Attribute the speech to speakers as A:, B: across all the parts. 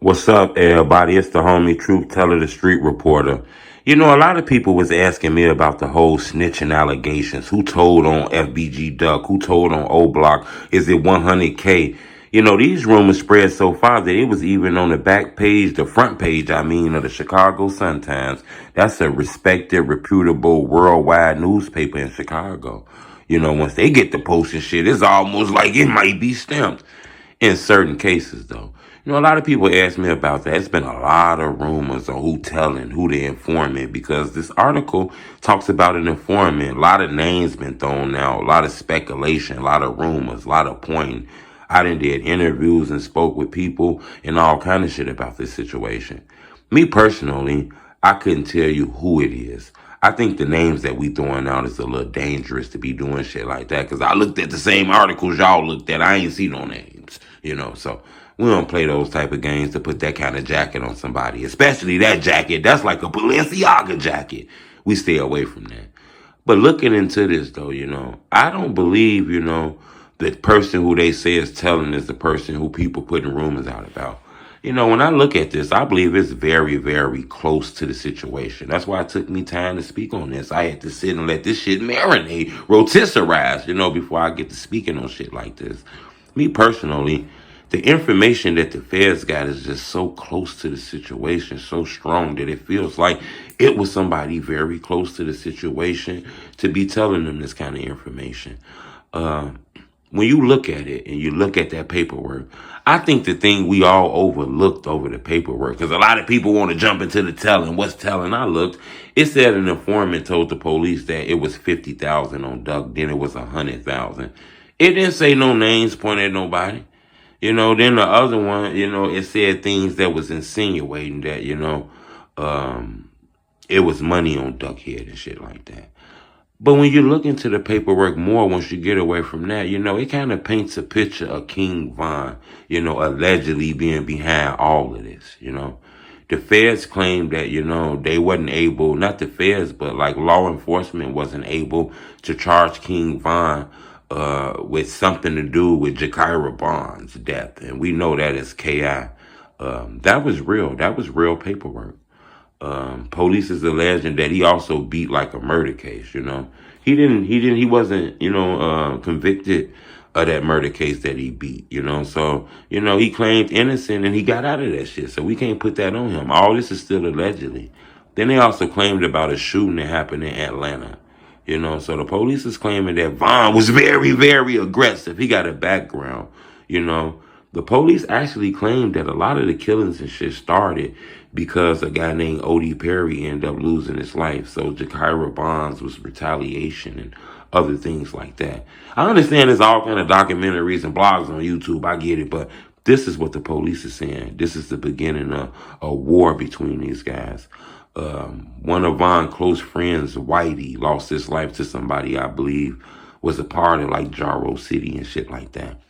A: What's up, everybody? It's the homie Truth Teller, the street reporter. You know, a lot of people was asking me about the whole snitching allegations. Who told on FBGDuck? Who told on O Block? Is it 100K? You know, these rumors spread so far that it was even on the back page, the front page, I mean, of the Chicago Sun-Times. That's a respected, reputable, worldwide newspaper in Chicago. You know, once they get the posting shit, it's almost like it might be stamped in certain cases, though. You know, a lot of people ask me about that. It's been a lot of rumors on who telling, who the informant, because this article talks about an informant. A lot of names been thrown out, a lot of speculation, a lot of rumors, a lot of pointing. I done did interviews and spoke with people and all kind of shit about this situation. Me personally, I couldn't tell you who it is. I think the names that we throwing out is a little dangerous to be doing shit like that, because I looked at the same articles y'all looked at. I ain't see no names, so we don't play those type of games to put that kind of jacket on somebody, especially that jacket. That's like a Balenciaga jacket. We stay away from that. But looking into this, though, I don't believe, the person who they say is telling is the person who people putting rumors out about. When I look at this, I believe it's very, very close to the situation. That's why it took me time to speak on this. I had to sit and let this shit marinate, rotisserize, before I get to speaking on shit like this. Me personally, the information that the feds got is just so close to the situation, so strong that it feels like it was somebody very close to the situation to be telling them this kind of information. Uh, when you look at it and you look at that paperwork, I think the thing we all overlooked over the paperwork, because a lot of people want to jump into the telling. What's telling? I looked. It said an informant told the police that it was 50,000 on Duck, then it was 100,000. It didn't say no names, point at nobody. Then the other one, it said things that was insinuating that, it was money on Duckhead and shit like that. But when you look into the paperwork more, once you get away from that, it kind of paints a picture of KingVon, allegedly being behind all of this, The feds claimed that, they wasn't able, not the feds, but like law enforcement wasn't able to charge KingVon with something to do with Jakira Bond's death. And we know that is KI. That was real. That was real paperwork. Police is alleging that he also beat like a murder case, he wasn't, convicted of that murder case that he beat, so, he claimed innocent and he got out of that shit. So we can't put that on him. All this is still allegedly. Then they also claimed about a shooting that happened in Atlanta, so the police is claiming that Vaughn was very, very aggressive. He got a background, The police actually claimed that a lot of the killings and shit started because a guy named O.D. Perry ended up losing his life. So Jakira Bonds was retaliation and other things like that. I understand there's all kind of documentaries and blogs on YouTube. I get it, but this is what the police is saying. This is the beginning of a war between these guys. One of Von's close friends, Whitey, lost his life to somebody I believe was a part of like Jarrow City and shit like that.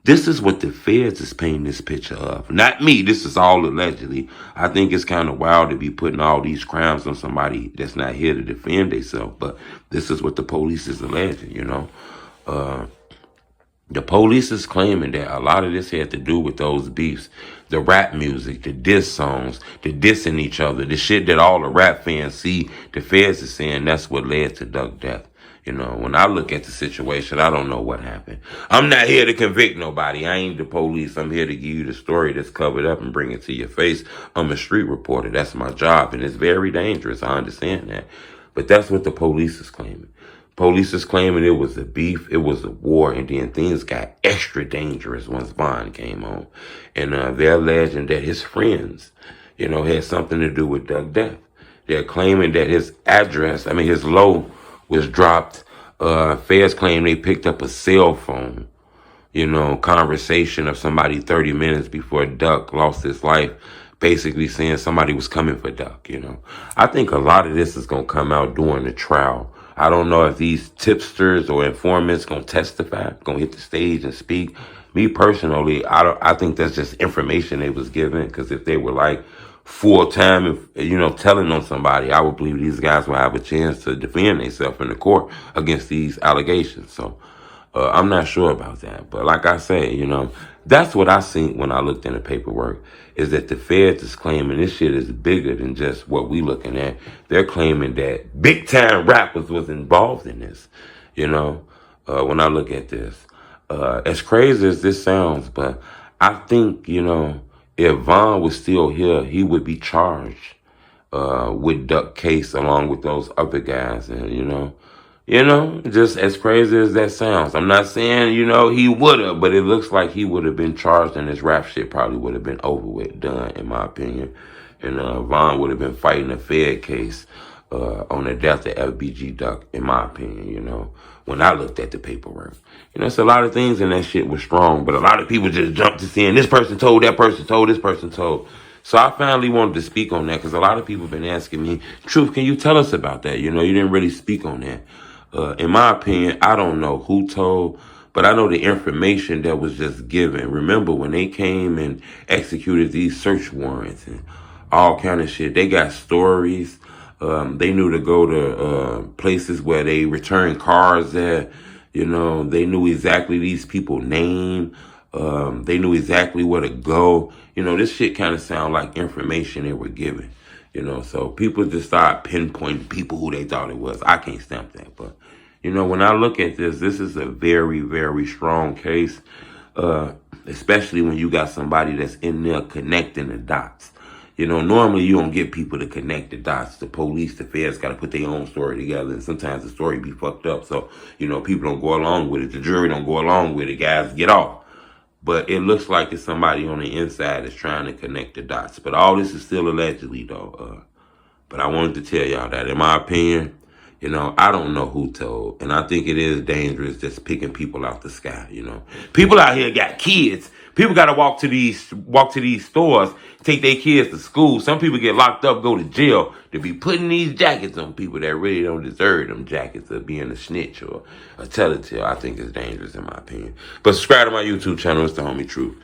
A: This is what the feds is painting this picture of. Not me. This is all allegedly. I think it's kind of wild to be putting all these crimes on somebody that's not here to defend themselves. But this is what the police is alleging, The police is claiming that a lot of this had to do with those beefs. The rap music, the diss songs, the dissing each other, the shit that all the rap fans see. The feds is saying that's what led to Duck death. When I look at the situation, I don't know what happened. I'm not here to convict nobody. I ain't the police. I'm here to give you the story that's covered up and bring it to your face. I'm a street reporter. That's my job, and it's very dangerous. I understand that. But that's what the police is claiming. Police is claiming it was a beef, it was a war, and then things got extra dangerous once Vaughn came on. And they're alleging that his friends, had something to do with Duck death. They're claiming that his his low was dropped. Feds claim they picked up a cell phone, conversation of somebody 30 minutes before Duck lost his life, basically saying somebody was coming for Duck, I think a lot of this is going to come out during the trial. I don't know if these tipsters or informants going to testify, going to hit the stage and speak. Me personally, I think that's just information they was given, because if they were like full time, telling on somebody, I would believe these guys will have a chance to defend themselves in the court against these allegations. So I'm not sure about that. But like I say, That's what I seen when I looked in the paperwork, is that the feds is claiming this shit is bigger than just what we looking at. They're claiming that big time rappers was involved in this, when I look at this. As crazy as this sounds, but I think, if Von was still here, he would be charged with Duck case along with those other guys. And, just as crazy as that sounds. I'm not saying, he would have, but it looks like he would have been charged and this rap shit probably would have been over with, done, in my opinion. And Von would have been fighting a Fed case on the death of FBGDuck, in my opinion, when I looked at the paperwork. It's a lot of things in that shit was strong, but a lot of people just jumped to saying this person told, that person told, this person told. So I finally wanted to speak on that because a lot of people have been asking me, Truth, can you tell us about that? You didn't really speak on that. In my opinion, I don't know who told, but I know the information that was just given. Remember when they came and executed these search warrants and all kind of shit, they got stories. They knew to go to places where they return cars at. They knew exactly these people's name. They knew exactly where to go. This shit kind of sound like information they were given. So people just start pinpointing people who they thought it was. I can't stamp that. But, when I look at this is a very, very strong case, especially when you got somebody that's in there connecting the dots. Normally you don't get people to connect the dots. The police, the feds got to put their own story together. And sometimes the story be fucked up. So, people don't go along with it. The jury don't go along with it. Guys get off. But it looks like it's somebody on the inside that's trying to connect the dots. But all this is still allegedly, though. But I wanted to tell y'all that, in my opinion, I don't know who told. And I think it is dangerous just picking people out the sky, People out here got kids. People got to walk to these stores, take their kids to school. Some people get locked up, go to jail to be putting these jackets on people that really don't deserve them jackets of being a snitch or a telltale. I think it's dangerous, in my opinion. But subscribe to my YouTube channel. It's the Homie Truth.